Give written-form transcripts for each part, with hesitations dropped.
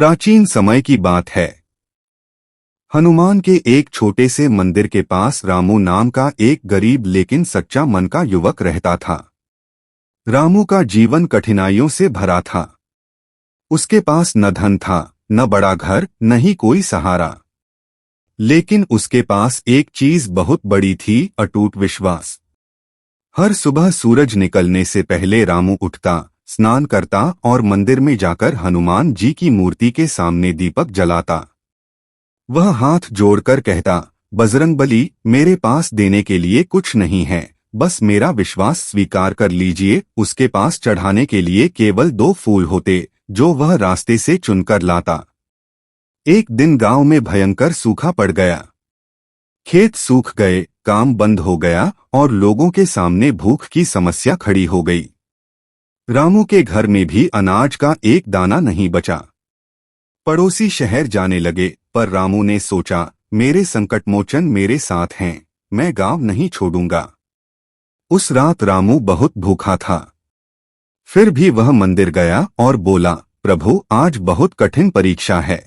प्राचीन समय की बात है। हनुमान के एक छोटे से मंदिर के पास रामू नाम का एक गरीब लेकिन सच्चा मन का युवक रहता था। रामू का जीवन कठिनाइयों से भरा था। उसके पास न धन था, न बड़ा घर, न ही कोई सहारा। लेकिन उसके पास एक चीज बहुत बड़ी थी, अटूट विश्वास। हर सुबह सूरज निकलने से पहले रामू उठता, स्नान करता और मंदिर में जाकर हनुमान जी की मूर्ति के सामने दीपक जलाता। वह हाथ जोड़कर कहता, बजरंगबली, मेरे पास देने के लिए कुछ नहीं है, बस मेरा विश्वास स्वीकार कर लीजिए। उसके पास चढ़ाने के लिए केवल 2 फूल होते, जो वह रास्ते से चुनकर लाता। एक दिन गांव में भयंकर सूखा पड़ गया। खेत सूख गए, काम बंद हो गया और लोगों के सामने भूख की समस्या खड़ी हो गई। रामू के घर में भी अनाज का एक दाना नहीं बचा। पड़ोसी शहर जाने लगे, पर रामू ने सोचा, मेरे संकटमोचन मेरे साथ हैं, मैं गांव नहीं छोड़ूंगा। उस रात रामू बहुत भूखा था। फिर भी वह मंदिर गया और बोला, प्रभु, आज बहुत कठिन परीक्षा है,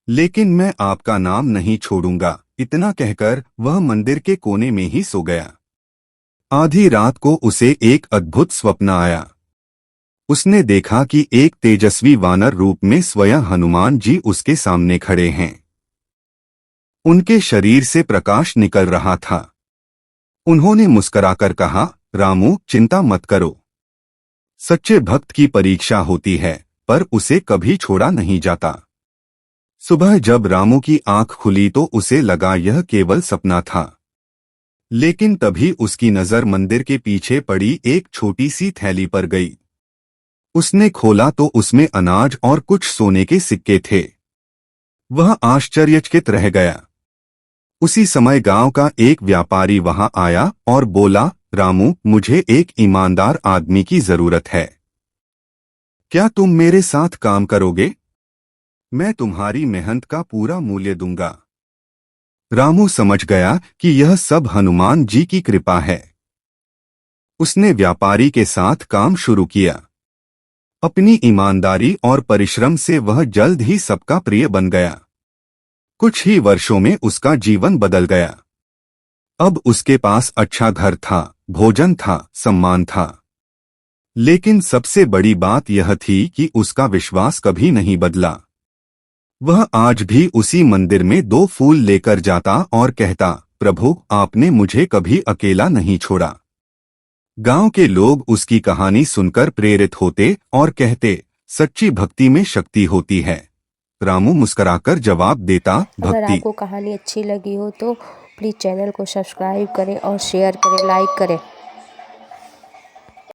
लेकिन मैं आपका नाम नहीं छोड़ूंगा। इतना कहकर वह मंदिर के कोने में ही सो गया। आधी रात को उसे एक अद्भुत स्वप्न आया। उसने देखा कि एक तेजस्वी वानर रूप में स्वयं हनुमान जी उसके सामने खड़े हैं। उनके शरीर से प्रकाश निकल रहा था। उन्होंने मुस्कुराकर कहा, रामू, चिंता मत करो। सच्चे भक्त की परीक्षा होती है, पर उसे कभी छोड़ा नहीं जाता। सुबह जब रामू की आंख खुली तो उसे लगा यह केवल सपना था। लेकिन तभी उसकी नजर मंदिर के पीछे पड़ी एक छोटी सी थैली पर गई। उसने खोला तो उसमें अनाज और कुछ सोने के सिक्के थे। वह आश्चर्यचकित रह गया। उसी समय गांव का एक व्यापारी वहां आया और बोला, रामू, मुझे एक ईमानदार आदमी की जरूरत है। क्या तुम मेरे साथ काम करोगे? मैं तुम्हारी मेहनत का पूरा मूल्य दूंगा। रामू समझ गया कि यह सब हनुमान जी की कृपा है। उसने व्यापारी के साथ काम शुरू किया। अपनी ईमानदारी और परिश्रम से वह जल्द ही सबका प्रिय बन गया। कुछ ही वर्षों में उसका जीवन बदल गया। अब उसके पास अच्छा घर था, भोजन था, सम्मान था। लेकिन सबसे बड़ी बात यह थी कि उसका विश्वास कभी नहीं बदला। वह आज भी उसी मंदिर में 2 फूल लेकर जाता और कहता, प्रभु, आपने मुझे कभी अकेला नहीं छोड़ा। गांव के लोग उसकी कहानी सुनकर प्रेरित होते और कहते, सच्ची भक्ति में शक्ति होती है। रामू मुस्कुराकर जवाब देता, अगर भक्ति। आपको कहानी अच्छी लगी हो तो प्लीज़ चैनल को सब्सक्राइब करें और शेयर करें, लाइक करें।